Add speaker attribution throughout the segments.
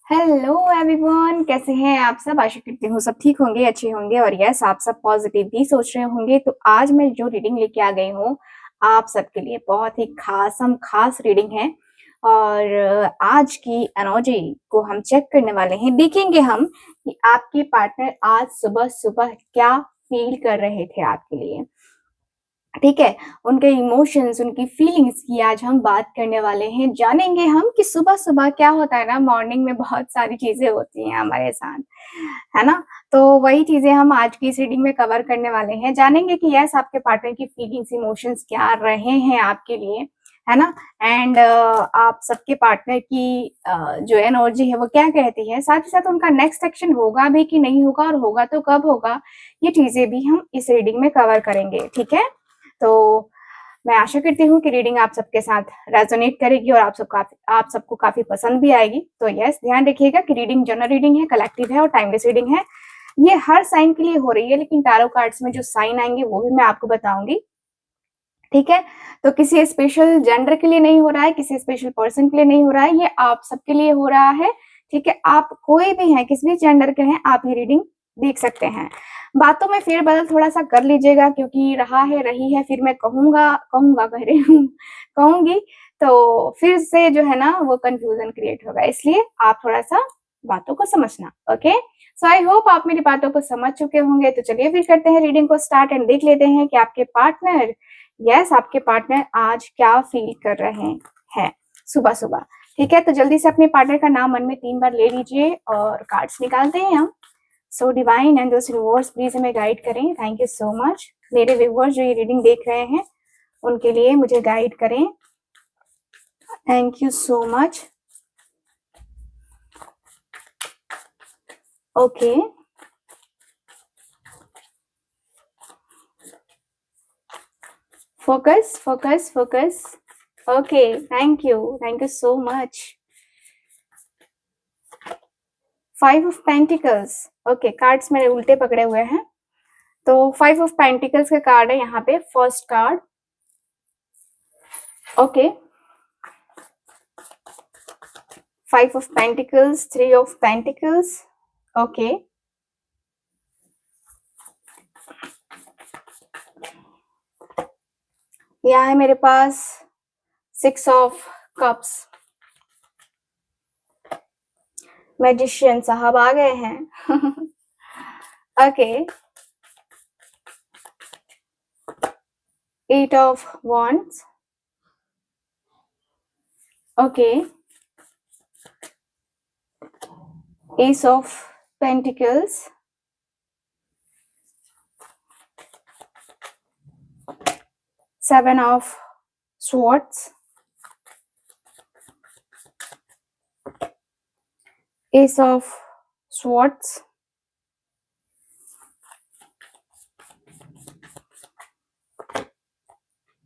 Speaker 1: Hello everyone, कैसे हैं आप सब। आशा करती हूँ सब ठीक होंगे, अच्छे होंगे और यस आप सब पॉजिटिव भी सोच रहे होंगे। तो आज मैं जो रीडिंग लेके आ गई हूँ आप सबके लिए बहुत ही खास रीडिंग है। और आज की एनर्जी को हम चेक करने वाले हैं। देखेंगे हम कि आपके पार्टनर आज सुबह सुबह क्या फील कर रहे थे आपके लिए। ठीक है, उनके इमोशंस, उनकी फीलिंग्स की आज हम बात करने वाले हैं। जानेंगे हम कि सुबह-सुबह क्या होता है ना, मॉर्निंग में बहुत सारी चीज़ें होती हैं हमारे साथ, है ना? तो वही चीज़ें हम आज की इस रीडिंग में कवर करने वाले हैं। जानेंगे कि यस आपके पार्टनर की फीलिंग्स, इमोशंस क्या रहे हैं आपके लिए, है ना? एंड आप सबके पार्टनर की जो एनर्जी है वो क्या कहती है। साथ ही साथ उनका नेक्स्ट एक्शन होगा भी कि नहीं होगा और होगा तो कब होगा, ये चीज़ें भी हम इस रीडिंग में कवर करेंगे, ठीक है? तो मैं आशा करती हूँ कि रीडिंग आप सबके साथ रेजोनेट करेगी और आप सबको काफ़ी पसंद भी आएगी। तो यस, ध्यान रखिएगा कि रीडिंग जनरल रीडिंग है, कलेक्टिव है और टाइमलेस रीडिंग है। ये हर साइन के लिए हो रही है, लेकिन टैरो कार्ड्स में जो साइन आएँगे वो भी मैं आपको बताऊँगी, ठीक है? तो किसी स्पेशल जेंडर के लिए नहीं हो रहा है, किसी स्पेशल पर्सन के लिए नहीं हो रहा है, ये आप सबके लिए हो रहा है, ठीक है? आप कोई भी हैं, किसी भी जेंडर के हैं, आप ये रीडिंग देख सकते हैं। बातों में फेर-बदल थोड़ा-सा कर लीजिएगा क्योंकि रहा है, रही है, फिर मैं कहूँगा कहूँगा कह रही हूँ कहूँगी, तो फिर से जो है ना वो कन्फ्यूज़न क्रिएट होगा, इसलिए आप थोड़ा-सा बातों को समझना, ओके? सो आई होप आप मेरी बातों को समझ चुके होंगे। तो चलिए फिर करते हैं रीडिंग को स्टार्ट एंड देख लेते हैं कि आपके पार्टनर आपके पार्टनर आज क्या फील कर रहे हैं सुबह-सुबह, ठीक है? तो जल्दी से अपने पार्टनर का नाम मन में 3 बार ले लीजिए और कार्ड्स निकालते हैं हम। So divine angels universe please हमें गाइड करें। Thank you so much. मेरे व्यूअर्स जो ये रीडिंग देख रहे हैं उनके लिए मुझे गाइड करें। Thank you so much. Okay, focus focus focus. Okay, thank you so much. 5 of pentacles. Okay, cards मेरे उल्टे पकड़े हुए हैं, तो 5 ऑफ पेंटिकल्स का कार्ड है यहाँ पे first card. Okay, 5 of Pentacles, 3 of Pentacles. Okay, यहाँ है मेरे पास 6 of Cups। मैजिशियन साहब आ गए हैं। Okay, 8 of Wands। Okay, Ace of Pentacles। Seven of Swords। Ace of Swords।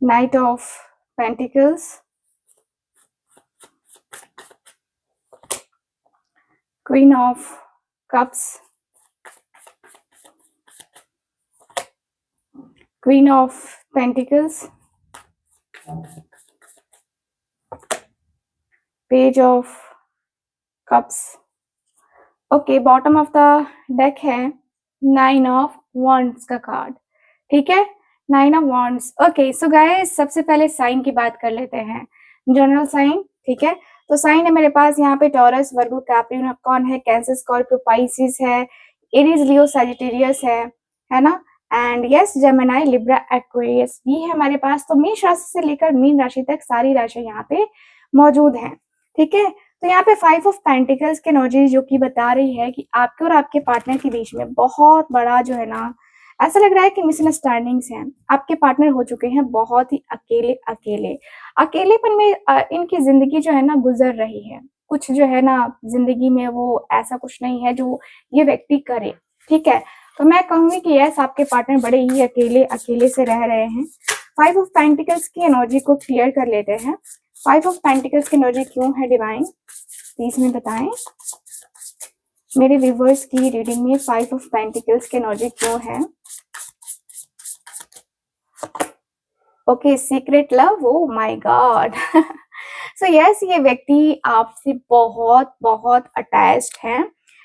Speaker 1: Knight of Pentacles। Queen of Cups। Queen of Pentacles। Page of Cups। Okay, bottom of the deck है 9 of wands का card, ठीक है? 9 of wands. Okay, so guys सबसे पहले sign की बात कर लेते हैं, जनरल साइन, ठीक है? तो साइन है मेरे पास यहाँ पे टॉरस, वर्गो, कैप्रिकॉर्न है, कैंसर, स्कॉर्पियो, पाइसिस है, एरीज, लियो, सजिटेरियस है ना? And yes Gemini, Libra, Aquarius भी है हमारे पास। तो मेष राशि से लेकर मीन राशि तक सारी राशि यहाँ पे मौजूद है, ठीक है? तो यहाँ पे 5 ऑफ पेंटिकल्स की एनर्जी जो कि बता रही है कि आपके और आपके पार्टनर के बीच में बहुत बड़ा जो है ना, ऐसा लग रहा है कि मिसअंडरस्टैंडिंग्स हैं। आपके पार्टनर हो चुके हैं बहुत ही अकेले अकेलेपन में इनकी जिंदगी जो है ना गुजर रही है। कुछ जो है ना जिंदगी में वो ऐसा कुछ नहीं है जो ये व्यक्ति करे, ठीक है? तो मैं कहूंगी कि यस आपके पार्टनर बड़े ही अकेले से रह रहे हैं। 5 ऑफ पेंटिकल्स की एनर्जी को क्लियर कर लेते हैं। 5 ऑफ पेंटिकल्स की एनर्जी क्यों है डिवाइन, प्लीज में बताएं। मेरे व्यूवर्स की रीडिंग में 5 ऑफ पेंटिकल्स की एनर्जी क्यों है? Okay, secret love, oh my God. So yes, ये व्यक्ति आपसे बहुत बहुत अटैच्ड है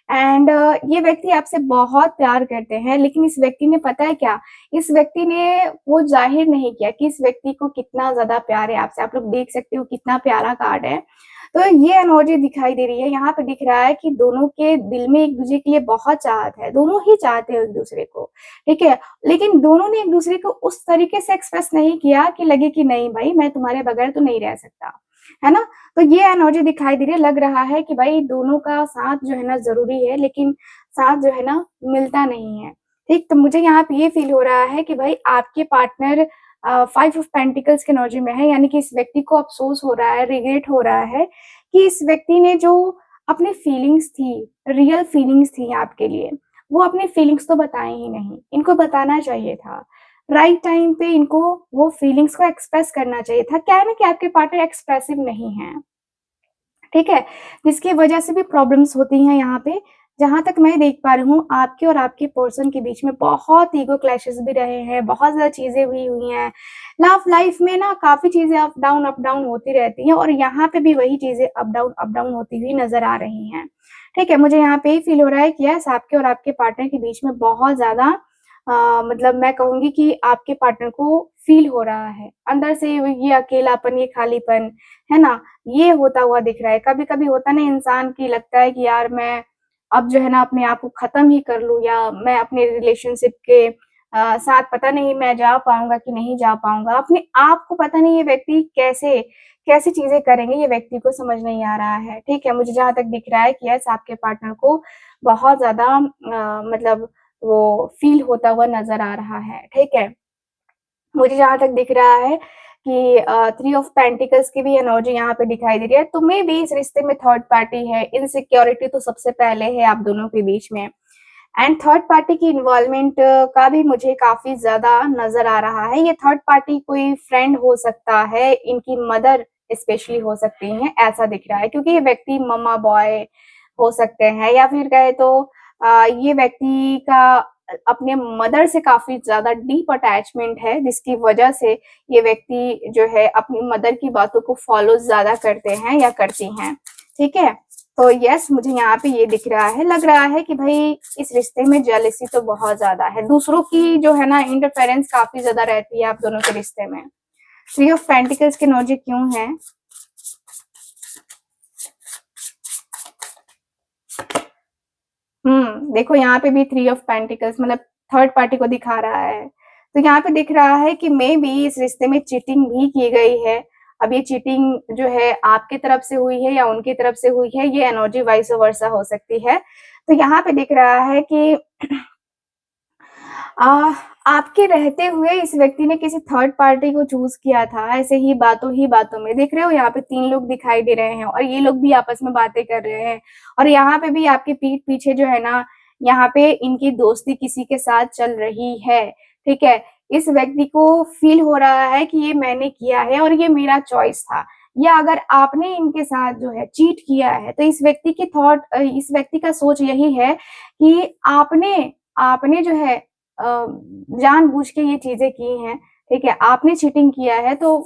Speaker 1: एंड ये व्यक्ति आपसे बहुत प्यार करते हैं, लेकिन इस व्यक्ति ने पता है क्या, इस व्यक्ति ने वो जाहिर नहीं किया कि इस व्यक्ति को कितना ज्यादा प्यार है आपसे। आप लोग देख सकते हो कितना प्यारा कार्ड है। तो ये एनर्जी दिखाई दे रही है, यहाँ पे दिख रहा है कि दोनों के दिल में एक दूसरे के लिए बहुत चाहत है, दोनों ही चाहते हैं एक दूसरे को, ठीक है। लेकिन दोनों ने एक दूसरे को उस तरीके से एक्सप्रेस नहीं किया कि लगे कि नहीं भाई मैं तुम्हारे बगैर तो नहीं रह सकता, है ना। तो ये एनर्जी दिखाई दे रही है, लग रहा है कि भाई दोनों का साथ जो है ना जरूरी है, लेकिन साथ जो है ना मिलता नहीं है, ठीक। तो मुझे यहाँ पे ये फील हो रहा है कि भाई आपके पार्टनर 5 ऑफ पेंटिकल्स के एनर्जी में है, यानी कि इस व्यक्ति को अफसोस हो रहा है, रिग्रेट हो रहा है कि इस व्यक्ति ने जो अपनी फीलिंग्स थी, रियल फीलिंग्स थी आपके लिए, वो अपनी फीलिंग्स तो बताए ही नहीं, इनको बताना चाहिए था। राइट टाइम पे इनको वो फीलिंग्स को एक्सप्रेस करना चाहिए था। क्या है ना कि आपके पार्टनर एक्सप्रेसिव नहीं है, ठीक है, जिसकी वजह से भी प्रॉब्लम्स होती हैं यहाँ पे। जहाँ तक मैं देख पा रही हूँ, आपके और आपके पर्सन के बीच में बहुत ईगो क्लैशेस भी रहे हैं, बहुत ज़्यादा चीज़ें हुई हैं। लव लाइफ में ना काफ़ी चीज़ें अप डाउन होती रहती हैं और यहाँ पे भी वही चीज़ें अप डाउन होती हुई नज़र आ रही हैं, ठीक है। मुझे यहाँ पे ही फील हो रहा है कि यस, आपके और आपके पार्टनर के बीच में बहुत ज़्यादा मतलब मैं कहूँगी कि आपके पार्टनर को फील हो रहा है, अंदर से ये अकेलापन, ये खालीपन, है ना, ये होता हुआ दिख रहा है। कभी-कभी होता है ना इंसान की लगता है कि यार मैं अब जो है ना अपने आप को खत्म ही कर लूँ, या मैं अपने रिलेशनशिप के साथ पता नहीं मैं जा पाऊँगा कि नहीं जा पाऊँगा। अपने आप को पता नहीं ये व्यक्ति कैसे कैसी चीज़ें करेंगे, ये व्यक्ति को समझ नहीं आ रहा है, ठीक है। मुझे जहाँ तक दिख रहा है कि यस, आपके पार्टनर को बहुत ज़्यादा मतलब वो फ़ील होता हुआ नज़र आ रहा है, ठीक है। मुझे जहाँ तक दिख रहा है कि 3 ऑफ पेंटिकल्स की भी एनर्जी यहाँ पे दिखाई दे रही है, तो मेबी इस रिश्ते में थर्ड पार्टी है। इनसिक्योरिटी तो सबसे पहले है आप दोनों के बीच में, एंड थर्ड पार्टी की इन्वॉल्वमेंट का भी मुझे काफ़ी ज़्यादा नज़र आ रहा है। ये थर्ड पार्टी कोई फ्रेंड हो सकता है, इनकी मदर स्पेशली हो सकती हैं, ऐसा दिख रहा है, क्योंकि ये व्यक्ति मम्मा बॉय हो सकते हैं, या फिर कहे तो ये व्यक्ति का अपने मदर से काफ़ी ज़्यादा डीप अटैचमेंट है, जिसकी वजह से ये व्यक्ति जो है अपनी मदर की बातों को फॉलो ज़्यादा करते हैं या करती हैं, ठीक है। तो यस, मुझे यहाँ पे ये दिख रहा है, लग रहा है कि भाई इस रिश्ते में जेलसी तो बहुत ज़्यादा है, दूसरों की जो है ना इंटरफेरेंस काफ़ी ज़्यादा रहती है आप दोनों के रिश्ते में। 3 ऑफ पेंटिकल्स की एनर्जी क्यों है? देखो यहाँ पे भी 3 ऑफ पेंटिकल्स मतलब थर्ड पार्टी को दिखा रहा है। तो यहाँ पे दिख रहा है कि मेबी इस रिश्ते में चीटिंग भी की गई है। अब ये चीटिंग जो है आपकी तरफ से हुई है या उनकी तरफ से हुई है, ये एनर्जी वाइस वर्सा हो सकती है। तो यहाँ पे दिख रहा है कि आ, आपके रहते हुए इस व्यक्ति ने किसी थर्ड पार्टी को चूज किया था, ऐसे ही बातों में देख रहे हो, यहाँ पे 3 लोग दिखाई दे रहे हैं और ये लोग भी आपस में बातें कर रहे हैं, और यहाँ पे भी आपके पीठ पीछे जो है ना, यहाँ पे इनकी दोस्ती किसी के साथ चल रही है, ठीक है। इस व्यक्ति को फील हो रहा है कि ये मैंने किया है और ये मेरा चॉइस था, या अगर आपने इनके साथ जो है चीट किया है, तो इस व्यक्ति का सोच यही है कि आपने आपने जो है जानबूझ के ये चीजें की हैं, ठीक है, आपने चीटिंग किया है तो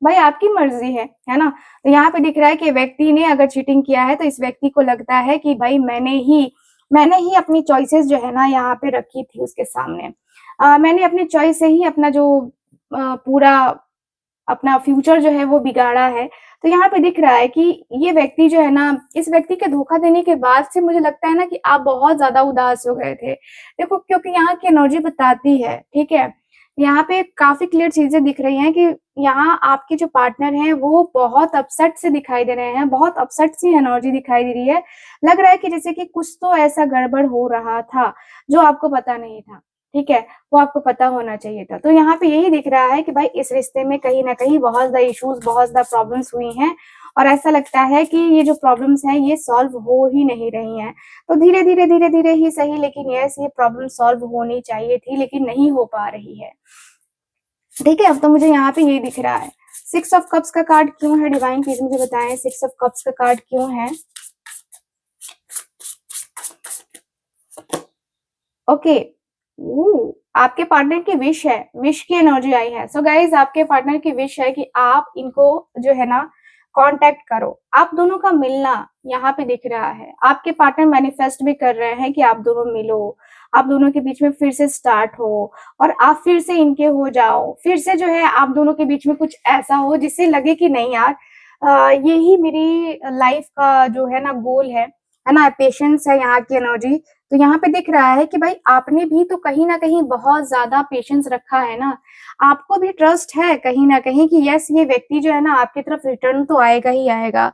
Speaker 1: भाई आपकी मर्जी है ना। तो यहाँ पे दिख रहा है कि व्यक्ति ने अगर चीटिंग किया है तो इस व्यक्ति को लगता है कि भाई मैंने ही अपनी चॉइसेस जो है ना यहाँ पे रखी थी उसके सामने। मैंने अपनी चॉइस से ही अपना जो पूरा अपना फ्यूचर जो है वो बिगाड़ा है। तो यहाँ पे दिख रहा है कि ये व्यक्ति जो है ना, इस व्यक्ति के धोखा देने के बाद से मुझे लगता है ना कि आप बहुत ज़्यादा उदास हो गए थे। देखो, क्योंकि यहाँ की एनर्जी बताती है, ठीक है? यहाँ पे काफ़ी क्लियर चीज़ें दिख रही हैं कि यहाँ आपके जो पार्टनर हैं वो बहुत अपसेट से दिखाई दे रहे हैं, बहुत अपसेट सी एनर्जी दिखाई दे रही है। लग रहा है कि जैसे कि कुछ तो ऐसा गड़बड़ हो रहा था, जो आपको पता नहीं था, ठीक है? वो आपको पता होना चाहिए था। तो यहाँ पे यही दिख रहा है कि भाई इस रिश्ते में कहीं न कहीं बहुत ज़्यादा इश्यूज़, बहुत ज़्यादा प्रॉब्लम्स हुई हैं और ऐसा लगता है कि ये जो प्रॉब्लम्स हैं ये सॉल्व हो ही नहीं रही हैं। तो धीरे-धीरे ही सही, लेकिन यस, ये प्रॉब्लम सॉल्व होनी चाहिए थी लेकिन नहीं हो पा रही है। ठीक है, अब तो मुझे यहाँ पे यही दिख रहा है। 6 ऑफ कप्स का कार्ड क्यों है? डिवाइन प्लीज मुझे बताएं, 6 ऑफ कप्स का कार्ड क्यों है? ओके, आपके पार्टनर की विश है, विश की एनर्जी आई है। सो गाइज, आपके पार्टनर की विश है कि आप इनको जो है ना कांटेक्ट करो। आप दोनों का मिलना यहाँ पे दिख रहा है, आपके पार्टनर मैनिफेस्ट भी कर रहे हैं कि आप दोनों मिलो, आप दोनों के बीच में फिर से स्टार्ट हो और आप फिर से इनके हो जाओ, फिर से जो है आप दोनों के बीच में कुछ ऐसा हो जिससे लगे कि नहीं यार, यही मेरी लाइफ का जो है ना गोल है ना, पेशेंस है यहाँ की एनर्जी। तो यहाँ पे दिख रहा है कि भाई आपने भी तो कहीं ना कहीं बहुत ज्यादा पेशेंस रखा है ना, आपको भी ट्रस्ट है कहीं ना कहीं कि यस ये व्यक्ति जो है ना आपकी तरफ रिटर्न तो आएगा ही आएगा।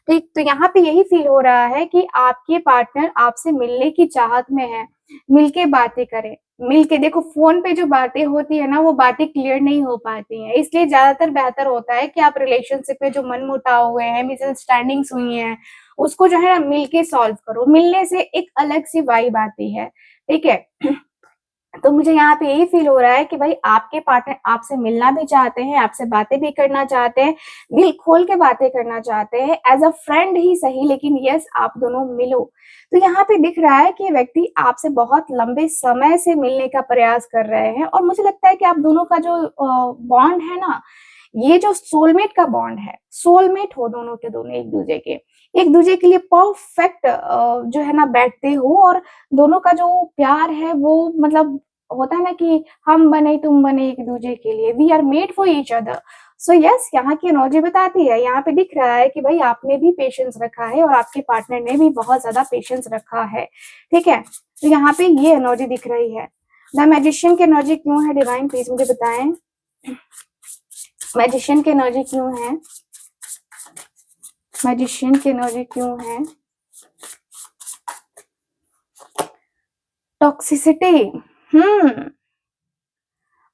Speaker 1: ठीक, तो यहाँ पे यही फील हो रहा है कि आपके पार्टनर आपसे मिलने की चाहत में है, मिलके बातें करें। मिलके देखो, फोन पे जो बातें होती है ना वो बातें क्लियर नहीं हो पाती हैं, इसलिए ज्यादातर बेहतर होता है कि आप रिलेशनशिप में जो मनमुटाव हुए हैं, मिसअंडरस्टैंडिंग्स हुई हैं, उसको जो है ना मिलके सॉल्व करो। मिलने से एक अलग सी वाइब आती है, ठीक है। तो मुझे यहाँ पे यही फील हो रहा है कि भाई आपके पार्टनर आपसे मिलना भी चाहते हैं, आपसे बातें भी करना चाहते हैं, दिल खोल के बातें करना चाहते हैं, एज अ फ्रेंड ही सही, लेकिन यस आप दोनों मिलो। तो यहाँ पे दिख रहा है कि व्यक्ति आपसे बहुत लंबे समय से मिलने का प्रयास कर रहे हैं और मुझे लगता है कि आप दोनों का जो बॉन्ड है ना, ये जो सोलमेट का बॉन्ड है, सोलमेट हो दोनों के दोनों, एक दूसरे के लिए परफेक्ट जो है ना बैठते हो और दोनों का जो प्यार है वो मतलब होता है ना कि हम बने तुम बने एक दूसरे के लिए, we are made for each other. So yes, यहाँ की एनर्जी बताती है, यहाँ पे दिख रहा है कि भाई आपने भी पेशेंस रखा है और आपके पार्टनर ने भी बहुत ज्यादा पेशेंस रखा है, ठीक है। तो यहाँ पे ये एनर्जी दिख रही है। द मैजिशियन की एनर्जी क्यों है डिवाइन, प्लीज मुझे बताएं। मैजिशियन की एनर्जी क्यों है, मैजिशियन की एनर्जी क्यों है। टॉक्सिसिटी,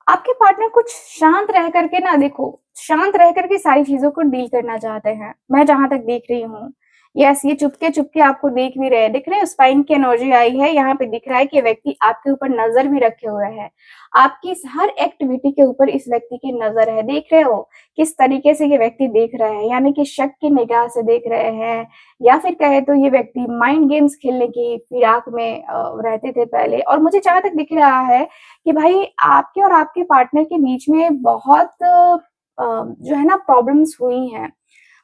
Speaker 1: आपके पार्टनर कुछ शांत रह करके ना, देखो शांत रह करके सारी चीजों को डील करना चाहते हैं, मैं जहां तक देख रही हूँ। यस, ये चुपके चुपके आपको देख भी रहे हैं, दिख रहे हैं, स्पाइन की एनर्जी आई है, यहाँ पे दिख रहा है कि व्यक्ति आपके ऊपर नजर भी रखे हुए है, आपकी इस हर एक्टिविटी के ऊपर इस व्यक्ति की नजर है। देख रहे हो किस तरीके से ये व्यक्ति देख रहे हैं, यानी कि शक की निगाह से देख रहे हैं, या फिर कहे तो ये व्यक्ति माइंड गेम्स खेलने की फिराक में रहते थे पहले। और मुझे जहां तक दिख रहा है कि भाई आपके और आपके पार्टनर के बीच में बहुत जो है ना प्रॉब्लम्स हुई हैं।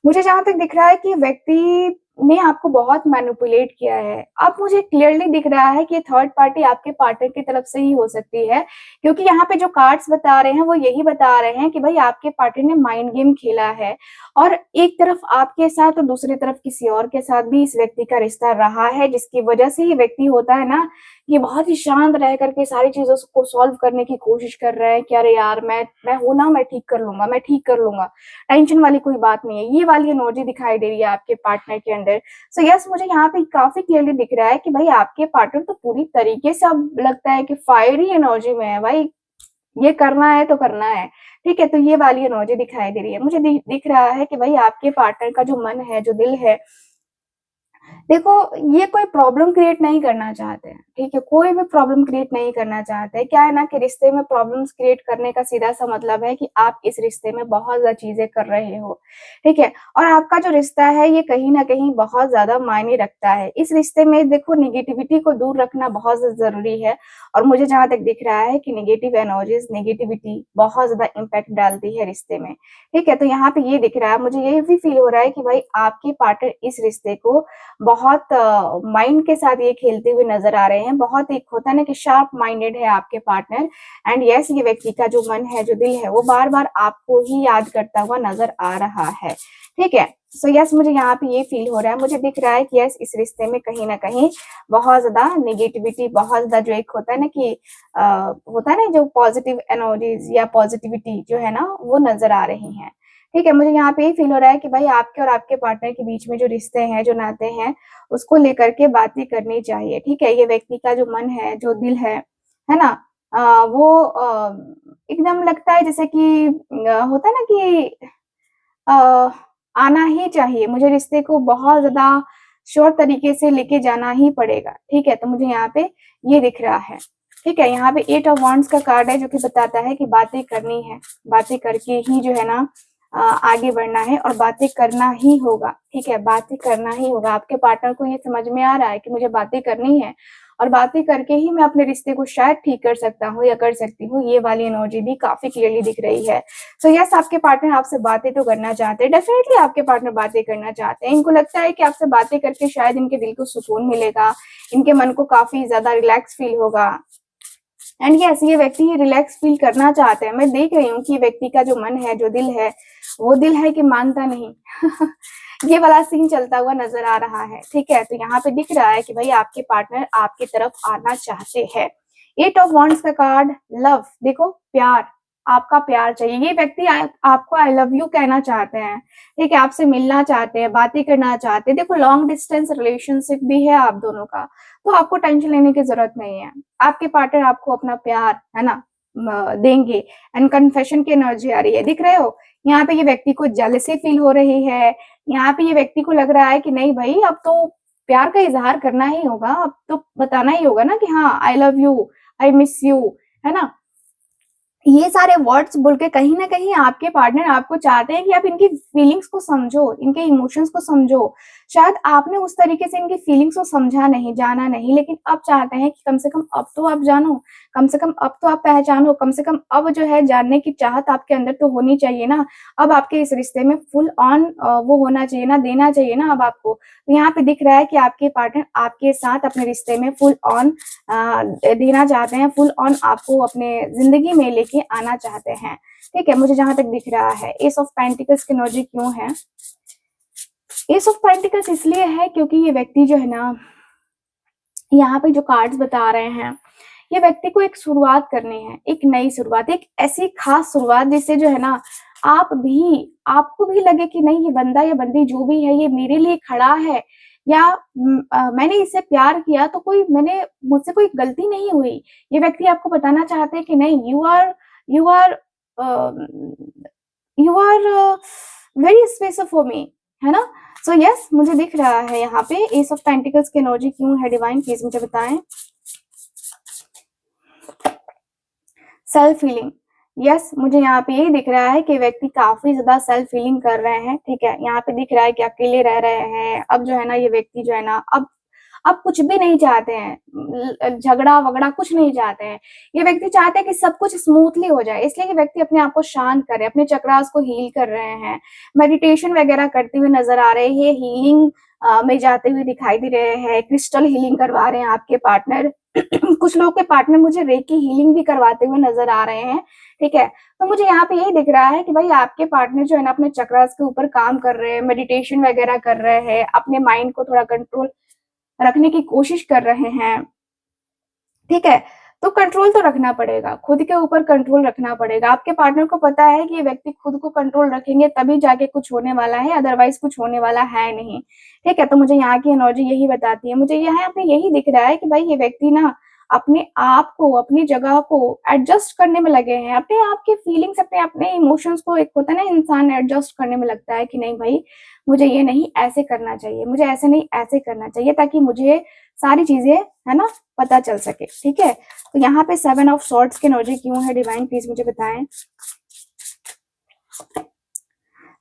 Speaker 1: मुझे जहां तक दिख रहा है कि व्यक्ति ने आपको बहुत मैनिपुलेट किया है। अब मुझे क्लियरली दिख रहा है कि थर्ड पार्टी आपके पार्टनर की तरफ से ही हो सकती है, क्योंकि यहाँ पे जो कार्ड्स बता रहे हैं वो यही बता रहे हैं कि भाई आपके पार्टनर ने माइंड गेम खेला है और एक तरफ आपके साथ और दूसरी तरफ किसी और के साथ भी इस व्यक्ति का रिश्ता रहा है, जिसकी वजह से ये व्यक्ति होता है ना, ये बहुत ही शांत रह करके सारी चीजों को सॉल्व करने की कोशिश कर रहे हैं कि अरे यार मैं हूं ना, मैं ठीक कर लूंगा, मैं ठीक कर लूंगा, टेंशन वाली कोई बात नहीं है। ये वाली एनर्जी दिखाई दे रही है आपके पार्टनर के अंदर। सो यस, मुझे यहाँ पे काफी क्लियरली दिख रहा है कि भाई आपके पार्टनर तो पूरी तरीके से अब लगता है कि फायरी एनर्जी में है, भाई ये करना है तो करना है, ठीक है। तो ये वाली एनर्जी दिखाई दे रही है, मुझे दिख रहा है कि भाई आपके पार्टनर का जो मन है, जो दिल है, देखो ये कोई प्रॉब्लम क्रिएट नहीं करना चाहते हैं, ठीक है, कोई भी प्रॉब्लम क्रिएट नहीं करना चाहते हैं। क्या है ना कि रिश्ते में प्रॉब्लम्स क्रिएट करने का सीधा सा मतलब है कि आप इस रिश्ते में बहुत ज्यादा चीजें कर रहे हो, ठीक है। और आपका जो रिश्ता है ये कहीं ना कहीं बहुत ज्यादा मायने रखता है। इस रिश्ते में देखो निगेटिविटी को दूर रखना बहुत जरूरी है, और मुझे जहां तक दिख रहा है कि निगेटिव एनर्जीज, निगेटिविटी बहुत ज्यादा इम्पैक्ट डालती है रिश्ते में, ठीक है। तो यहाँ पे ये दिख रहा है, मुझे ये भी फील हो रहा है कि भाई आपके पार्टनर इस रिश्ते को बहुत माइंड के साथ ये खेलते हुए नजर आ रहे हैं। बहुत एक होता है ना कि शार्प माइंडेड है आपके पार्टनर, एंड यस ये व्यक्ति का जो मन है, जो दिल है, वो बार बार आपको ही याद करता हुआ नजर आ रहा है, ठीक है। सो यस, मुझे यहाँ पे ये फील हो रहा है, मुझे दिख रहा है कि यस इस रिश्ते में कहीं ना कहीं बहुत ज्यादा नेगेटिविटी, बहुत ज्यादा जो एक होता है ना कि होता है ना जो पॉजिटिव एनर्जीज या पॉजिटिविटी जो है ना वो नजर आ रही है, ठीक है। मुझे यहाँ पे ये फील हो रहा है कि भाई आपके और आपके पार्टनर के बीच में जो रिश्ते हैं, जो नाते हैं, उसको लेकर के बातें करनी चाहिए, ठीक है। ये व्यक्ति का जो मन है, जो दिल है ना, वो एकदम लगता है जैसे कि होता है ना कि अ, आना ही चाहिए, मुझे रिश्ते को बहुत ज्यादा श्योर तरीके से लेके जाना ही पड़ेगा, ठीक है। तो मुझे यहाँ पे ये दिख रहा है, ठीक है। यहाँ पे 8 ऑफ वांड्स का कार्ड है जो कि बताता है कि बातें करनी है, बातें करके ही जो है ना आगे बढ़ना है, और बातें करना ही होगा, ठीक है, बातें करना ही होगा। आपके पार्टनर को ये समझ में आ रहा है कि मुझे बातें करनी है, और बातें करके ही मैं अपने रिश्ते को शायद ठीक कर सकता हूँ या कर सकती हूँ। ये वाली एनर्जी भी काफी क्लियरली दिख रही है। सो यस, आपके पार्टनर आपसे बातें तो करना चाहते हैं, डेफिनेटली आपके पार्टनर बातें करना चाहते हैं। इनको लगता है कि आपसे बातें करके शायद इनके दिल को सुकून मिलेगा, इनके मन को काफी ज्यादा रिलैक्स फील होगा। एंड यस, ये व्यक्ति ही रिलैक्स फील करना चाहते हैं। मैं देख रही हूँ कि व्यक्ति का जो मन है, जो दिल है, वो दिल है कि मानता नहीं। ये वाला सीन चलता हुआ नजर आ रहा है। ठीक है, तो यहाँ पे दिख रहा है कि भाई आपके पार्टनर आपकी तरफ आना चाहते हैं। 8 ऑफ वॉन्ड्स का कार्ड, लव, देखो प्यार, आपका प्यार चाहिए। ये व्यक्ति आपको आई लव यू कहना चाहते हैं। ठीक है, आपसे मिलना चाहते हैं, बातें करना चाहते हैं। देखो लॉन्ग डिस्टेंस रिलेशनशिप भी है आप दोनों का, तो आपको टेंशन लेने की जरूरत नहीं है। आपके पार्टनर आपको अपना प्यार, है ना, देंगे। एंड कन्फेशन की एनर्जी आ रही है, दिख रहे हो। यहाँ पे ये व्यक्ति को जेलसी फील हो रही है। यहाँ पे ये व्यक्ति को लग रहा है कि नहीं भाई, अब तो प्यार का इजहार करना ही होगा, अब तो बताना ही होगा ना कि हाँ I love you, I miss you, है ना। ये सारे वर्ड्स बोल के कहीं ना कहीं आपके पार्टनर आपको चाहते हैं कि आप इनकी फीलिंग्स को समझो, इनके इमोशंस को समझो। शायद आपने उस तरीके से इनकी फीलिंग्स को समझा नहीं, जाना नहीं, लेकिन अब चाहते हैं कि कम से कम अब तो आप जानो, कम से कम अब तो आप पहचानो, कम से कम अब जो है जानने की चाहत आपके अंदर तो होनी चाहिए ना। अब आपके इस रिश्ते में फुल ऑन वो होना चाहिए ना, देना चाहिए ना अब आपको। तो यहाँ पे दिख रहा है कि आपके पार्टनर आपके साथ अपने रिश्ते में फुल ऑन देना चाहते हैं, फुल ऑन आपको अपने जिंदगी में लेके आना चाहते हैं। ठीक है, मुझे जहां तक दिख रहा है। एस ऑफ पेंटिकल्स की एनर्जी क्यों है? एस ऑफ पेंटिकल्स इसलिए है क्योंकि ये व्यक्ति जो है ना, यहाँ पे जो कार्ड्स बता रहे हैं, ये व्यक्ति को एक शुरुआत करनी है, एक नई शुरुआत, एक ऐसी खास शुरुआत जिससे जो है ना आपको भी लगे कि नहीं, ये बंदा या बंदी जो भी है ये मेरे लिए खड़ा है, या मैंने इससे प्यार किया तो मुझसे कोई गलती नहीं हुई। ये व्यक्ति आपको बताना चाहते हैं कि नहीं, you are you are very special for me, है ना। सो यस, मुझे दिख रहा है यहाँ पे एस ऑफ पेंटिकल्स की एनर्जी क्यों है, डिवाइन प्लीज मुझे बताएं। सेल्फ हीलिंग, यस, मुझे यहाँ पे यही दिख रहा है कि व्यक्ति काफी ज्यादा सेल्फ हीलिंग कर रहे हैं। ठीक है, यहाँ पे दिख रहा है कि अकेले रह रहे हैं। अब जो है ना, ये व्यक्ति जो है ना, अब कुछ भी नहीं चाहते हैं, झगड़ा वगड़ा कुछ नहीं चाहते हैं। ये व्यक्ति चाहते हैं कि सब कुछ स्मूथली हो जाए, इसलिए ये व्यक्ति अपने आप को शांत करे, अपने चक्रास को हील कर रहे हैं, मेडिटेशन वगैरह करते हुए नजर आ रहे हैं, हीलिंग में जाते हुए दिखाई दे रहे हैं, क्रिस्टल हीलिंग करवा रहे हैं आपके पार्टनर। कुछ लोग के पार्टनर मुझे रेकी हीलिंग भी करवाते हुए नजर आ रहे हैं। ठीक है, तो मुझे यहाँ पे यही दिख रहा है कि भाई आपके पार्टनर जो है ना, अपने चक्रास के ऊपर काम कर रहे हैं, मेडिटेशन वगैरह कर रहे हैं, अपने माइंड को थोड़ा कंट्रोल रखने की कोशिश कर रहे हैं। ठीक है, तो कंट्रोल तो रखना पड़ेगा, खुद के ऊपर कंट्रोल रखना पड़ेगा। आपके पार्टनर को पता है कि ये व्यक्ति खुद को कंट्रोल रखेंगे तभी जाके कुछ होने वाला है, अदरवाइज कुछ होने वाला है नहीं। ठीक है, तो मुझे यहाँ की एनर्जी यही बताती है। मुझे यहाँ पे यही दिख रहा है कि भाई ये व्यक्ति ना अपने आप को, अपनी जगह को एडजस्ट करने में लगे हैं, अपने आप के फीलिंग्स, अपने अपने इमोशंस को, एक होता है ना इंसान एडजस्ट करने में लगता है कि नहीं भाई, मुझे ये नहीं ऐसे करना चाहिए, मुझे ऐसे नहीं ऐसे करना चाहिए, ताकि मुझे सारी चीजें, है ना, पता चल सके। ठीक है, तो यहाँ पे 7 ऑफ सॉर्ड्स की एनर्जी क्यों है, डिवाइन प्लीज मुझे बताएं।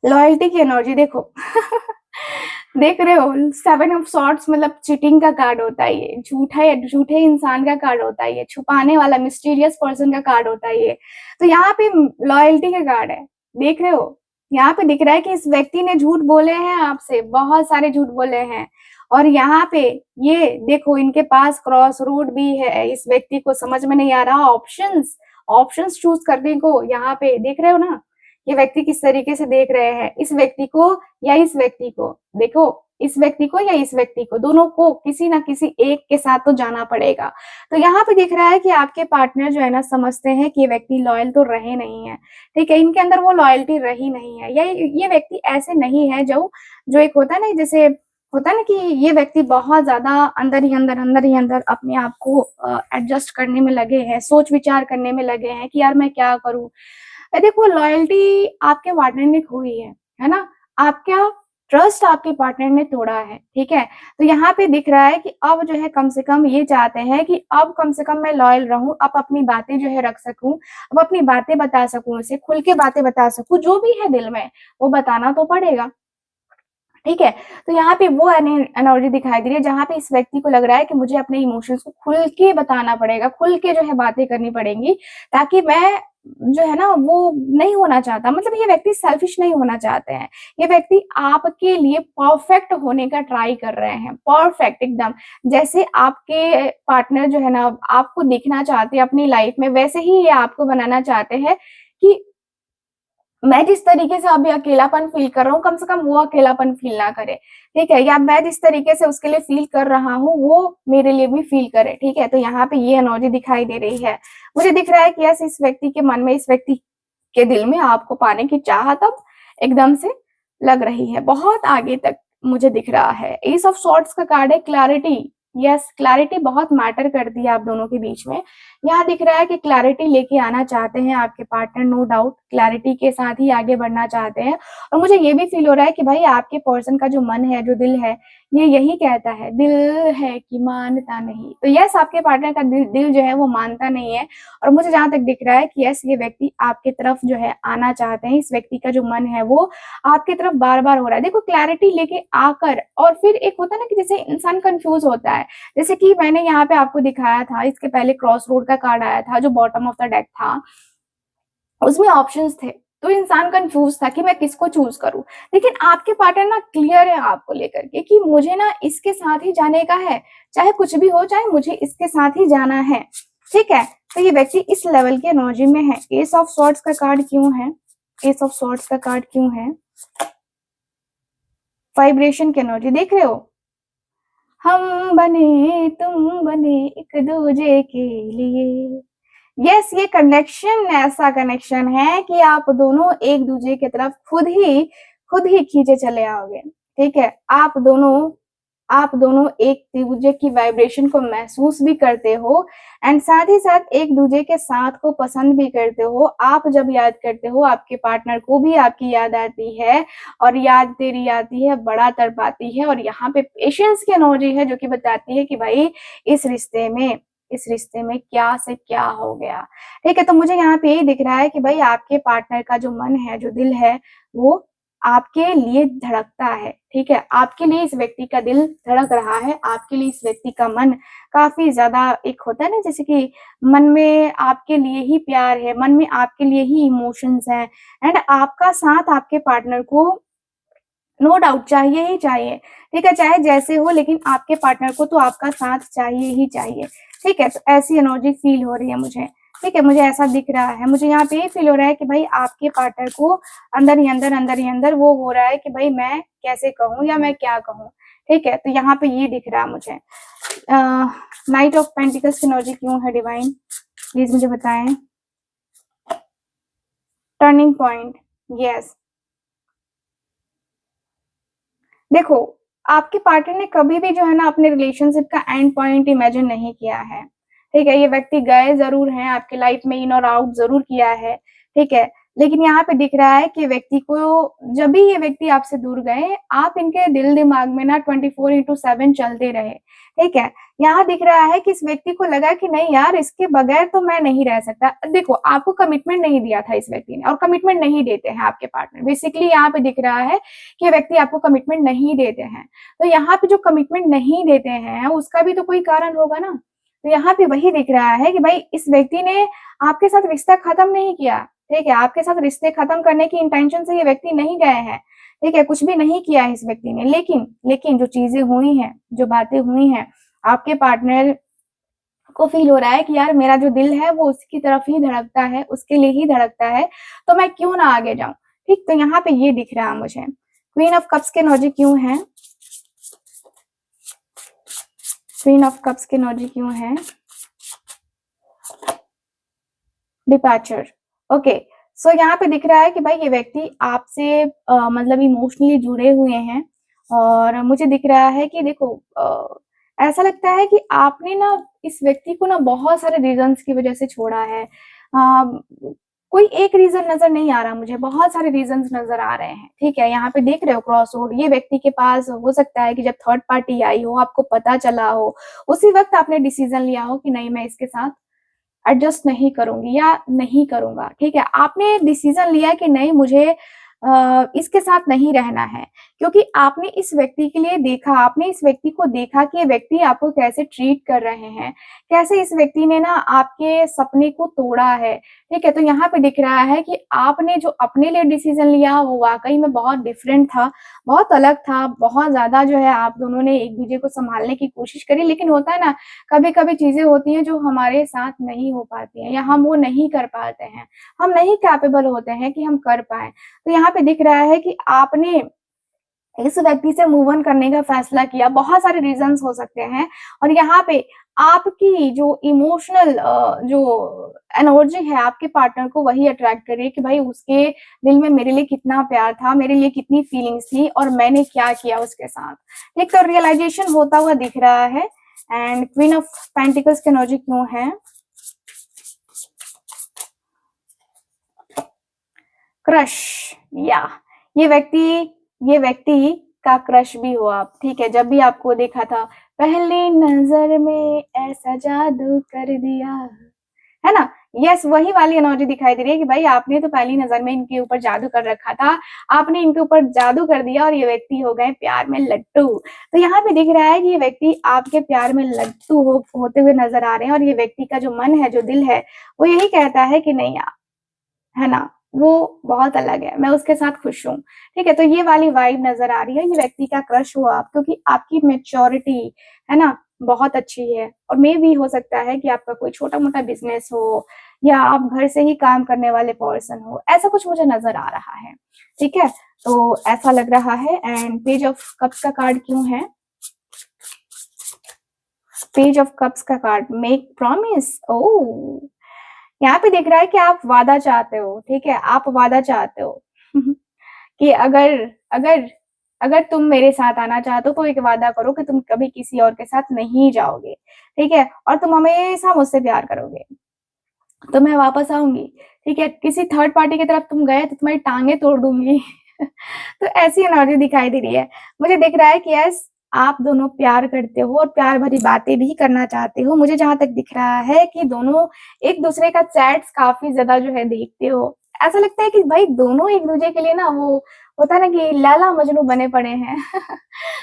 Speaker 1: लॉयल्टी की एनर्जी देखो। देख रहे हो, 7 ऑफ सॉर्ड्स मतलब चीटिंग का कार्ड होता है ये, झूठे इंसान का कार्ड होता है ये, छुपाने वाला मिस्टीरियस पर्सन का कार्ड होता है ये। तो यहाँ पे लॉयल्टी का कार्ड है, देख रहे हो। यहाँ पे दिख रहा है कि इस व्यक्ति ने झूठ बोले हैं आपसे, बहुत सारे झूठ बोले हैं, और यहाँ पे ये देखो इनके पास क्रॉस रोड भी है। इस व्यक्ति को समझ में नहीं आ रहा ऑप्शंस चूज करने को। यहाँ पे देख रहे हो ना, ये व्यक्ति किस तरीके से देख रहे हैं, इस व्यक्ति को या इस व्यक्ति को। देखो, इस व्यक्ति को या इस व्यक्ति को, दोनों को किसी ना किसी एक के साथ तो जाना पड़ेगा। तो यहाँ पे दिख रहा है कि आपके पार्टनर जो है ना, समझते हैं कि ये व्यक्ति लॉयल तो रहे नहीं है। ठीक है, इनके अंदर वो लॉयल्टी रही नहीं है, या ये व्यक्ति ऐसे नहीं है जो एक होता है ना, जैसे होता है ना कि ये व्यक्ति बहुत ज्यादा अंदर ही अंदर अपने आप को एडजस्ट करने में लगे हैं, सोच विचार करने में लगे हैं कि यार मैं क्या करूं। देखो, लॉयल्टी आपके पार्टनर ने खोई है ना, आपका ट्रस्ट आपके पार्टनर ने तोड़ा है। ठीक है, तो यहाँ पे दिख रहा है कि अब जो है कम से कम ये चाहते हैं कि अब कम से कम मैं लॉयल रहूं, अब अपनी बातें जो है रख सकूं, अब अपनी बातें बता सकूं, उसे खुल के बातें बता सकूं, जो भी है दिल में वो बताना तो पड़ेगा। ठीक है। तो यहाँ पे वो एनर्जी दिखाई दे रही है जहाँ पे इस व्यक्ति को लग रहा है कि मुझे अपने इमोशंस को खुल के बताना पड़ेगा, खुल के जो है बातें करनी पड़ेंगी, ताकि मैं जो है ना वो नहीं होना चाहता, मतलब ये व्यक्ति सेल्फिश नहीं होना चाहते हैं। ये व्यक्ति आपके लिए परफेक्ट होने का ट्राई कर रहे हैं, परफेक्ट एकदम। जैसे आपके पार्टनर जो है ना आपको देखना चाहते हैं अपनी लाइफ में, वैसे ही ये आपको बनाना चाहते हैं कि मैं जिस तरीके से अभी अकेलापन फील कर रहा हूँ, कम से कम वो अकेलापन फील ना करे, ठीक है? या मैं जिस तरीके से उसके लिए फील कर रहा हूँ, वो मेरे लिए भी फील करे, ठीक है? तो यहाँ पे ये एनर्जी दिखाई दे रही है। मुझे दिख रहा है कि यस, इस व्यक्ति के मन में, इस व्यक्ति के दिल में आपको पाने की चाहत अब एकदम से लग रही है, बहुत आगे तक मुझे दिख रहा है। एस ऑफ सॉर्ड्स का कार्ड है क्लैरिटी। यस, क्लैरिटी बहुत मैटर करती है आप दोनों के बीच में। यहाँ दिख रहा है कि क्लैरिटी लेके आना चाहते हैं आपके पार्टनर, नो डाउट क्लैरिटी के साथ ही आगे बढ़ना चाहते हैं। और मुझे ये भी फील हो रहा है कि भाई आपके पर्सन का जो मन है, जो दिल है, ये यही कहता है, दिल है कि मानता नहीं। तो यस, आपके पार्टनर का दिल जो है वो मानता नहीं है। और मुझे जहां तक दिख रहा है कि यस, ये व्यक्ति आपके तरफ जो है आना चाहते हैं। इस व्यक्ति का जो मन है वो आपके तरफ बार बार हो रहा है। देखो, क्लैरिटी लेके आकर और फिर एक होता है ना कि जैसे इंसान कंफ्यूज होता है, जैसे कि मैंने यहाँ पे आपको दिखाया था, इसके पहले क्रॉस रोड का कार्ड आया था जो बॉटम ऑफ द डेक था, उसमें ऑप्शंस थे, तो इंसान कंफ्यूज था कि मैं किसको चूज करूं। लेकिन आपके पार्टनर ना क्लियर है आपको लेकर के कि मुझे ना इसके साथ ही जाने का है, चाहे कुछ भी हो, चाहे मुझे इसके साथ ही जाना है, ठीक है? तो ये व्यक्ति इस लेवल के एनर्जी में है। एस ऑफ सॉर्ड्स का कार्ड क्यों है? एस ऑफ सॉर्ड्स का कार्ड क्यों है? वाइब्रेशन की एनर्जी देख रहे हो, हम बने तुम बने एक दूजे के लिए। यस, ये कनेक्शन ऐसा कनेक्शन है कि आप दोनों एक दूसरे की तरफ खुद ही खींचे चले आओगे, ठीक है? आप दोनों एक दूसरे की वाइब्रेशन को महसूस भी करते हो एंड साथ ही साथ एक दूसरे के साथ को पसंद भी करते हो। आप जब याद करते हो, आपके पार्टनर को भी आपकी याद आती है और याद तेरी आती है, बड़ा तड़पाती है। और यहाँ पे पेशेंस की एनर्जी है जो कि बताती है कि भाई इस रिश्ते में क्या से क्या हो गया, ठीक है? तो मुझे यहाँ पे यही दिख रहा है कि भाई आपके पार्टनर का जो मन है, जो दिल है, वो आपके लिए धड़कता है, ठीक है? आपके लिए इस व्यक्ति का दिल धड़क रहा है, आपके लिए इस व्यक्ति का मन काफी ज्यादा, एक होता है ना जैसे कि मन में आपके लिए ही प्यार है, मन में आपके लिए ही इमोशंस हैं एंड आपका साथ आपके पार्टनर को नो डाउट चाहिए ही चाहिए, ठीक है? चाहे जैसे हो, लेकिन आपके पार्टनर को तो आपका साथ चाहिए ही चाहिए, ठीक है? तो ऐसी एनर्जी फील हो रही है मुझे, ठीक है? मुझे ऐसा दिख रहा है, मुझे यहाँ पे ये फील हो रहा है कि भाई आपके पार्टनर को अंदर ही अंदर वो हो रहा है कि भाई मैं कैसे कहूँ या मैं क्या कहूँ, ठीक है? तो यहाँ पे ये दिख रहा है मुझे। नाइट ऑफ पेंटिकल्स की एनर्जी क्यों है डिवाइन, प्लीज मुझे बताएं। Turning point, yes. देखो, आपके पार्टनर ने कभी भी जो है ना अपने रिलेशनशिप का एंड पॉइंट इमेजिन नहीं किया है, ठीक है? ये व्यक्ति गए जरूर हैं आपके लाइफ में, इन और आउट जरूर किया है, ठीक है? लेकिन यहाँ पे दिख रहा है कि व्यक्ति को, जब भी ये व्यक्ति आपसे दूर गए, आप इनके दिल दिमाग में ना 24/7 चलते रहे, ठीक है? यहाँ दिख रहा है कि इस व्यक्ति को लगा कि नहीं यार, इसके बगैर तो मैं नहीं रह सकता। देखो, आपको कमिटमेंट नहीं दिया था इस व्यक्ति ने, और कमिटमेंट नहीं देते हैं आपके पार्टनर। बेसिकली यहाँ पे दिख रहा है कि व्यक्ति आपको कमिटमेंट नहीं देते हैं। तो यहाँ पे जो कमिटमेंट नहीं देते हैं उसका भी तो कोई कारण होगा ना। तो यहाँ पे वही दिख रहा है कि भाई इस व्यक्ति ने आपके साथ रिश्ता खत्म नहीं किया, ठीक है? आपके साथ रिश्ते खत्म करने की इंटेंशन से ये व्यक्ति नहीं गए हैं, ठीक है? कुछ भी नहीं किया है इस व्यक्ति ने। लेकिन जो चीजें हुई हैं, जो बातें हुई हैं, आपके पार्टनर को फील हो रहा है कि यार मेरा जो दिल है वो उसकी तरफ ही धड़कता है, उसके लिए ही धड़कता है, तो मैं क्यों ना आगे जाऊं, ठीक? तो यहाँ पे ये दिख रहा है मुझे। क्वीन ऑफ कप्स की एनर्जी क्यों है? क्वीन ऑफ कप्स की एनर्जी क्यों है? डिपैचर, ओके। सो यहाँ पे दिख रहा है कि भाई ये व्यक्ति आपसे मतलब इमोशनली जुड़े हुए हैं। और मुझे दिख रहा है कि देखो, ऐसा लगता है कि आपने ना इस व्यक्ति को ना बहुत सारे रीजंस की वजह से छोड़ा है। कोई एक रीजन नजर नहीं आ रहा मुझे, बहुत सारे रीजंस नजर आ रहे हैं, ठीक है? यहाँ पे देख रहे हो क्रॉस रोड, ये व्यक्ति के पास हो सकता है कि जब थर्ड पार्टी आई हो, आपको पता चला हो, उसी वक्त आपने डिसीजन लिया हो कि नहीं, मैं इसके साथ एडजस्ट नहीं करूंगी या नहीं करूंगा, ठीक है? आपने डिसीजन लिया कि नहीं, मुझे इसके साथ नहीं रहना है, क्योंकि आपने इस व्यक्ति के लिए देखा, आपने इस व्यक्ति को देखा कि ये व्यक्ति आपको कैसे ट्रीट कर रहे हैं, कैसे इस व्यक्ति ने ना आपके सपने को तोड़ा है, ठीक है? तो यहाँ पे दिख रहा है कि आपने जो अपने लिए डिसीजन लिया वो वाक़ई में बहुत डिफरेंट था, बहुत अलग था, बहुत ज़्यादा जो है आप दोनों ने एक-दूसरे को सँभालने की कोशिश करी। लेकिन होता है ना, कभी-कभी चीज़ें होती हैं जो हमारे साथ नहीं हो पाती हैं या हम वो नहीं कर पाते हैं, हम नहीं कैपेबल होते हैं कि हम कर पाएँ। तो यहाँ पे दिख रहा है कि आपने इस व्यक्ति से मूव ऑन करने का फैसला किया, बहुत सारे रीज़न्स हो सकते हैं और यहाँ पे आपकी जो इमोशनल जो एनर्जी है आपके पार्टनर को वही अट्रैक्ट कर रही है कि भाई उसके दिल में मेरे लिए कितना प्यार था, मेरे लिए कितनी फीलिंग्स थी और मैंने क्या किया उसके साथ। एक तो रियलाइज़ेशन होता हुआ दिख रहा है एंड क्वीन ऑफ पेंटिकल्स की एनर्जी क्यों है? क्रश या ये व्यक्ति का क्रश भी हो आप, ठीक है? जब भी आपको देखा था, पहली नज़र में ऐसा जादू कर दिया, है ना? यस, वही वाली एनर्जी दिखाई दे रही है कि भाई आपने तो पहली नज़र में इनके ऊपर जादू कर रखा था, आपने इनके ऊपर जादू कर दिया और ये व्यक्ति हो गए प्यार में लट्टू। तो यहाँ पे दिख रहा है कि ये व्यक्ति आपके प्यार में लट्टू होते हुए नज़र आ रहे हैं और ये व्यक्ति का जो मन है, जो दिल है, वो यही कहता है कि नहीं है ना? वो बहुत अलग है, मैं उसके साथ खुश हूँ, ठीक है? तो ये वाली वाइब नज़र आ रही है, ये व्यक्ति का क्रश हो आप, क्योंकि आपकी मैच्योरिटी, है ना, बहुत अच्छी है और मेबी हो सकता है कि आपका कोई छोटा-मोटा बिज़नेस हो या आप घर से ही काम करने वाले पर्सन हो, ऐसा कुछ मुझे नज़र आ रहा है, ठीक है? तो ऐसा लग रहा है एंड पेज ऑफ कप्स का कार्ड क्यों है? पेज ऑफ कप्स का कार्ड, मेक प्रॉमिस, ओह! यहाँ पे दिख रहा है कि आप वादा चाहते हो, ठीक है? आप वादा चाहते हो कि अगर अगर अगर तुम मेरे साथ आना चाहते हो तो एक वादा करो कि तुम कभी किसी और के साथ नहीं जाओगे, ठीक है? और तुम हमेशा मुझसे प्यार करोगे, तो मैं वापस आऊँगी, ठीक है? किसी थर्ड पार्टी की तरफ तुम गए तो तुम्हारी टाँगें तोड़ दूँगी। तो ऐसी एनर्जी दिखाई दे रही है। मुझे दिख रहा है कि यस, आप दोनों प्यार करते हो और प्यार भरी बातें भी करना चाहते हो। मुझे जहाँ तक दिख रहा है कि दोनों एक-दूसरे का चैट्स काफ़ी ज़्यादा जो है देखते हो। ऐसा लगता है कि भाई दोनों एक-दूसरे के लिए ना वो होता है ना कि लैला मजनू बने पड़े हैं।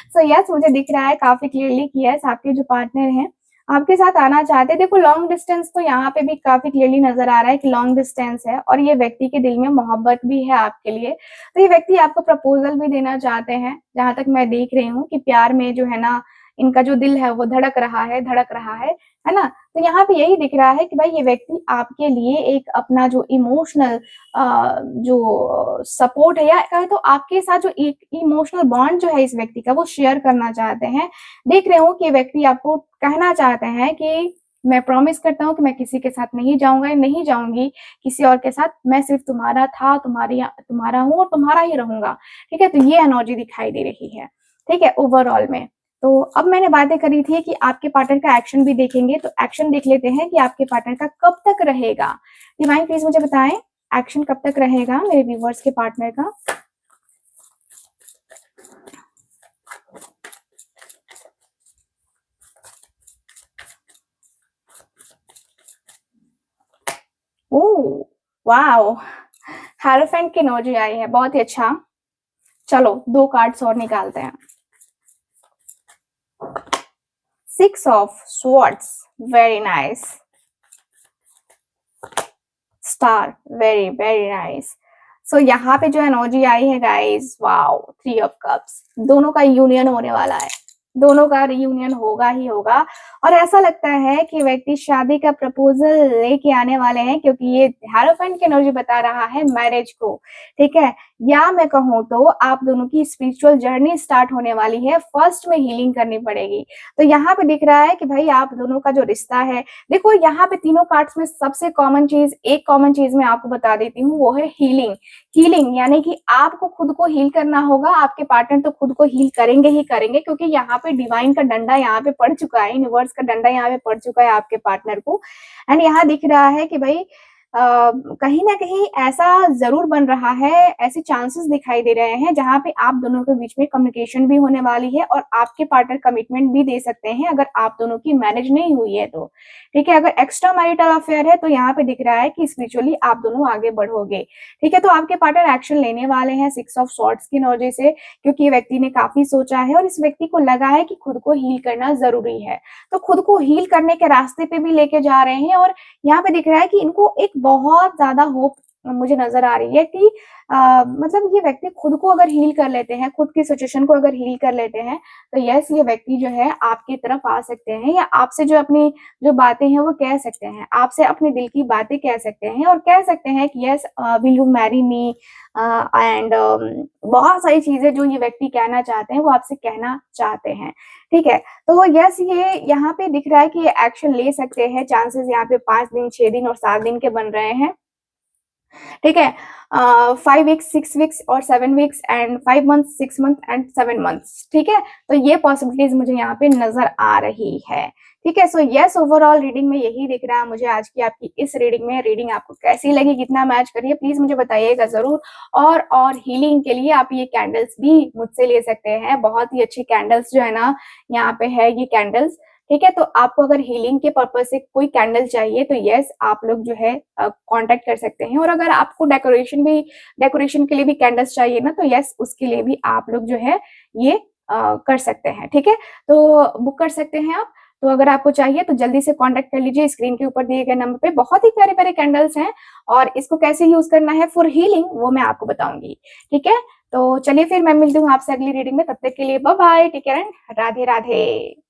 Speaker 1: सो यस, मुझे दिख रहा है काफ़ी क्लियरली कि यस, आपके जो पार्टनर हैं, आपके साथ आना चाहते हैं। देखो लॉन्ग डिस्टेंस तो यहाँ पे भी काफ़ी क्लियरली नज़र आ रहा है कि लॉन्ग डिस्टेंस है और ये व्यक्ति के दिल में मोहब्बत भी है आपके लिए। तो ये व्यक्ति आपको प्रपोज़ल भी देना चाहते हैं, जहाँ तक मैं देख रही हूँ कि प्यार में जो है ना, इनका जो दिल है वो धड़क रहा है ना? तो यहाँ पे यही दिख रहा है कि भाई ये व्यक्ति आपके लिए एक अपना जो इमोशनल जो सपोर्ट है या कहें तो आपके साथ जो एक इमोशनल बॉन्ड जो है इस व्यक्ति का वो शेयर करना चाहते हैं। देख रहे हो कि ये व्यक्ति आपको कहना चाहते हैं कि मैं प्रॉमिस करता हूँ कि मैं किसी के साथ नहीं जाऊँगा या नहीं जाऊँगी किसी और के साथ, मैं सिर्फ़ तुम्हारा था, तुम्हारा हूँ और तुम्हारा ही रहूँगा, ठीक है? तो ये एनर्जी दिखाई दे रही है, ठीक है? ओवरऑल में। तो अब मैंने बातें करी थी कि आपके पार्टनर का एक्शन भी देखेंगे, तो एक्शन देख लेते हैं कि आपके पार्टनर का कब तक रहेगा। डिवाइन प्लीज़ मुझे बताएँ, एक्शन कब तक रहेगा मेरे व्यूअर्स के पार्टनर का? ओह! वॉव! हाierophant की एनर्जी आई है, बहुत ही अच्छा। चलो 2 कार्ड्स और निकालते हैं। 6 of swords, very nice. Star, very, very nice. So यहाँ पे जो एनर्जी आई है गाइस, वाओ! 3 ऑफ कप्स, दोनों का यूनियन होने वाला है। दोनों का रियूनियन होगा ही होगा और ऐसा लगता है कि व्यक्ति शादी का प्रपोज़ल लेके आने वाले हैं, क्योंकि ये हाierophant की एनर्जी बता रहा है मैरिज को, ठीक है? या मैं कहूँ तो आप दोनों की स्पिरिचुअल जर्नी स्टार्ट होने वाली है, फर्स्ट में हीलिंग करनी पड़ेगी। तो यहाँ पे दिख रहा है कि भाई आप दोनों का जो रिश्ता है, देखो यहाँ पे तीनों कार्ड्स में सबसे कॉमन चीज़, एक कॉमन चीज़ मैं आपको बता देती हूँ, वो है हीलिंग। हीलिंग यानी कि आपको खुद को हील करना होगा, आपके पार्टनर तो खुद को हील करेंगे ही करेंगे, क्योंकि यहाँ पे डिवाइन का डंडा यहाँ पे पड़ चुका है, यूनिवर्स का डंडा यहाँ पे पड़ चुका है आपके पार्टनर को। एंड यहाँ दिख रहा है कि भाई कहीं न कहीं ऐसा ज़रूर बन रहा है, ऐसे चांसेस दिखाई दे रहे हैं जहाँ पे आप दोनों के बीच में कम्युनिकेशन भी होने वाली है और आपके पार्टनर कमिटमेंट भी दे सकते हैं अगर आप दोनों की मैरिज नहीं हुई है तो। ठीक है? अगर एक्स्ट्रा मैरिटल अफेयर है तो यहाँ पे दिख रहा है कि स्पिरिचुअली आप दोनों आगे बढ़ोगे। ठीक है? तो आपके पार्टनर एक्शन लेने वाले हैं 6 ऑफ सॉर्ड्स की एनर्जी से, क्योंकि ये व्यक्ति ने काफ़ी सोचा है और इस व्यक्ति को लगा है कि खुद को हील करना ज़रूरी है। तो खुद को हील करने के रास्ते पे भी लेके जा रहे हैं और यहाँ पे दिख रहा है कि इनको एक बहुत ज़्यादा होप मुझे नज़र आ रही है कि मतलब ये व्यक्ति खुद को अगर हील कर लेते हैं, खुद की सिचुएशन को अगर हील कर लेते हैं, तो यस ये व्यक्ति जो है आपकी तरफ आ सकते हैं या आपसे जो अपनी जो बातें हैं वो कह सकते हैं। आपसे अपने दिल की बातें कह सकते हैं और कह सकते हैं कि yes will you marry me and बहुत सारी चीज़ें जो ये व्यक्ति कहना चाहते हैं वो आपसे कहना चाहते हैं। ठीक है? तो यस ये यहाँ पे दिख रहा है कि ये एक्शन ले सकते हैं, चांसेस यहाँ पे 5 दिन, 6 दिन और 7 दिन के बन रहे हैं। ठीक है? 5 वीक्स, 6 वीक्स और 7 weeks and 5 months, 6 month and 7 months. ठीक है? तो ये पॉसिबिलिटीज़ मुझे यहाँ पे नज़र आ रही है। ठीक है? सो यस ओवरऑल रीडिंग में यही दिख रहा है मुझे आज की आपकी इस रीडिंग में। रीडिंग आपको कैसी लगी, कितना मैच कर रही है, प्लीज़ मुझे बताइएगा ज़रूर। और हीलिंग के लिए आप ये कैंडल्स भी मुझसे ले सकते हैं। बहुत ही अच्छी कैंडल्स जो है ना यहाँ पे है ये कैंडल्स। ठीक है? तो आपको अगर हीलिंग के पर्पज़ से कोई कैंडल चाहिए तो यस आप लोग जो है कॉन्टैक्ट कर सकते हैं और अगर आपको डेकोरेशन के लिए भी कैंडल्स चाहिए ना तो यस उसके लिए भी आप लोग जो है ये कर सकते हैं। ठीक है? तो बुक कर सकते हैं आप। तो अगर आपको चाहिए तो जल्दी से कॉन्टैक्ट कर लीजिए स्क्रीन के ऊपर दिए गए नंबर पे। बहुत ही प्यारे-प्यारे कैंडल्स हैं और इसको कैसे यूज़ करना है फॉर हीलिंग वो मैं आपको बताऊँगी। ठीक है? तो चलिए फिर मैं मिलती हूँ आपसे अगली रीडिंग में। तब तक के लिए bye bye, take care and Radhe Radhe.